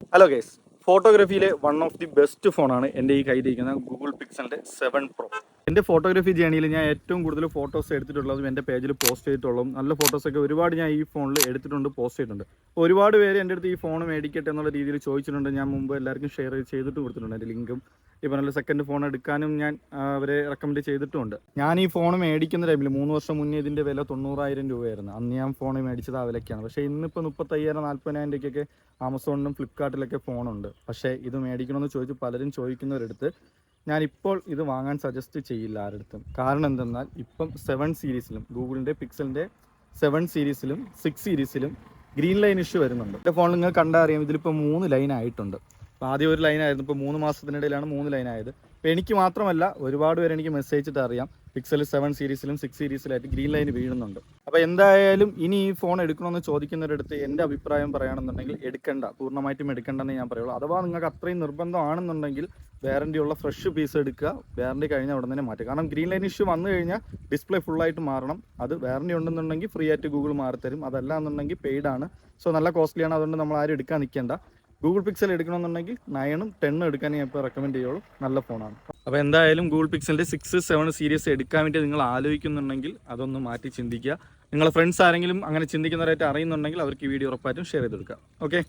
Hello guys, ഫോട്ടോഗ്രാഫിയിലെ one of the best ഫോണാണ് എൻ്റെ ഈ കയ്യിലിരിക്കുന്ന ഗൂഗിൾ പിക്സലിൻ്റെ 7 Pro. എൻ്റെ ഫോട്ടോഗ്രാഫി ജേണിയിൽ ഞാൻ ഏറ്റവും കൂടുതൽ ഫോട്ടോസ് എടുത്തിട്ടുള്ളതും എൻ്റെ പേജിൽ പോസ്റ്റ് ചെയ്തിട്ടുള്ളതും നല്ല ഫോട്ടോസൊക്കെ ഒരുപാട് ഞാൻ ഈ ഫോണിൽ എടുത്തിട്ടുണ്ട്, പോസ്റ്റ് ചെയ്തിട്ടുണ്ട്. ഒരുപാട് പേര് എൻ്റെ അടുത്ത് ഈ ഫോൺ മേടിക്കട്ടെ എന്നുള്ള രീതിയിൽ ചോദിച്ചിട്ടുണ്ട്. ഞാൻ മുമ്പ് എല്ലാവർക്കും ഷെയർ ചെയ്തിട്ട് കൊടുത്തിട്ടുണ്ട്. എൻ്റെ ലിങ്കും ഈ പറഞ്ഞ സെക്കൻഡ് ഫോൺ എടുക്കാനും ഞാൻ അവരെ റെക്കമെൻഡ് ചെയ്തിട്ടുമുണ്ട്. ഞാൻ ഈ ഫോൺ മേടിക്കുന്ന ടൈമിൽ 3 വർഷം മുന്നേ ഇതിൻ്റെ വില 90,000 രൂപയായിരുന്നു. അന്ന് ഞാൻ ഫോൺ മേടിച്ചത് ആ വിലയ്ക്കാണ്. പക്ഷേ ഇന്നിപ്പോൾ 35,000 40,000 രൂപയ്ക്കൊക്കെ ആമസോണിലും ഫ്ലിപ്കാർട്ടിലൊക്കെ ഫോണുണ്ട്. പക്ഷേ ഇത് മേടിക്കണമെന്ന് ചോദിച്ച് പലരും ചോദിക്കുന്നവരടുത്ത് ഞാനിപ്പോൾ ഇത് വാങ്ങാൻ സജസ്റ്റ് ചെയ്യില്ല ആരടുത്തും. കാരണം എന്തെന്നാൽ ഇപ്പം 7 സീരീസിലും ഗൂഗിളിൻ്റെ പിക്സലിൻ്റെ 7 സീരീസിലും 6 സീരീസിലും ഗ്രീൻ ലൈൻ ഇഷ്യൂ വരുന്നുണ്ട്. എൻ്റെ ഫോണിൽ നിങ്ങൾ കണ്ടാൽ അറിയാം, ഇതിലിപ്പോൾ 3 ലൈൻ ആയിട്ടുണ്ട്. അപ്പോൾ ആദ്യം ഒരു ലൈനായിരുന്നു, ഇപ്പോൾ 3 മാസത്തിനിടയിലാണ് 3 ലൈൻ ആയത്. അപ്പോൾ എനിക്ക് മാത്രമല്ല ഒരുപാട് പേര് എനിക്ക് മെസ്സേജ് ഇട്ട് അറിയാം പിക്സൽ 7 സീരീസിലും 6 സീരീസിലായിട്ട് ഗ്രീൻ ലൈൻ വീഴുന്നുണ്ട്. അപ്പോൾ എന്തായാലും ഇനി ഈ ഫോൺ എടുക്കണമെന്ന് ചോദിക്കുന്നവരടുത്ത് എൻ്റെ അഭിപ്രായം പറയുകയാണെന്നുണ്ടെങ്കിൽ എടുക്കണ്ട, പൂർണ്ണമായിട്ടും എടുക്കണ്ടെന്ന് ഞാൻ പറയുള്ളൂ. അഥവാ നിങ്ങൾക്ക് അത്രയും നിർബന്ധമാണെന്നുണ്ടെങ്കിൽ വാറണ്ടി ഉള്ള ഫ്രഷ് പീസ് എടുക്കുക, വാറണ്ടി കഴിഞ്ഞാൽ ഉടൻ തന്നെ മാറ്റുക. കാരണം ഗ്രീൻ ലൈൻ ഇഷ്യൂ വന്നു കഴിഞ്ഞാൽ ഡിസ്പ്ലേ ഫുള്ളായിട്ട് മാറണം. അത് വാറണ്ടി ഉണ്ടെന്നുണ്ടെങ്കിൽ ഫ്രീ ആയിട്ട് ഗൂഗിൾ മാറിത്തരും, അതല്ല എന്നുണ്ടെങ്കിൽ പെയ്ഡാണ്. സോ നല്ല കോസ്റ്റ്ലിയാണ്, അതുകൊണ്ട് നമ്മൾ ആരും എടുക്കാൻ നിൽക്കേണ്ട. ഗൂഗിൾ പിക്സൽ എടുക്കണമെന്നുണ്ടെങ്കിൽ 9ഉം 10ഉം എടുക്കാൻ ഞാൻ ഇപ്പോൾ റെക്കമെൻഡ് ചെയ്യുള്ളൂ. നല്ല ഫോണാണ്. അപ്പോൾ എന്തായാലും ഗൂഗിൾ പിക്സലിൻ്റെ 6, 7 സീരീസ് എടുക്കാൻ വേണ്ടി നിങ്ങൾ ആലോചിക്കുന്നുണ്ടെങ്കിൽ അതൊന്ന് മാറ്റി ചിന്തിക്കുക. നിങ്ങളെ ഫ്രണ്ട്സ് ആരെങ്കിലും അങ്ങനെ ചിന്തിക്കുന്നവരായിട്ട് അറിയുന്നുണ്ടെങ്കിൽ അവർക്ക് ഈ വീഡിയോ ഉറപ്പായിട്ടും ഷെയർ ചെയ്തെടുക്കുക. ഓക്കെ.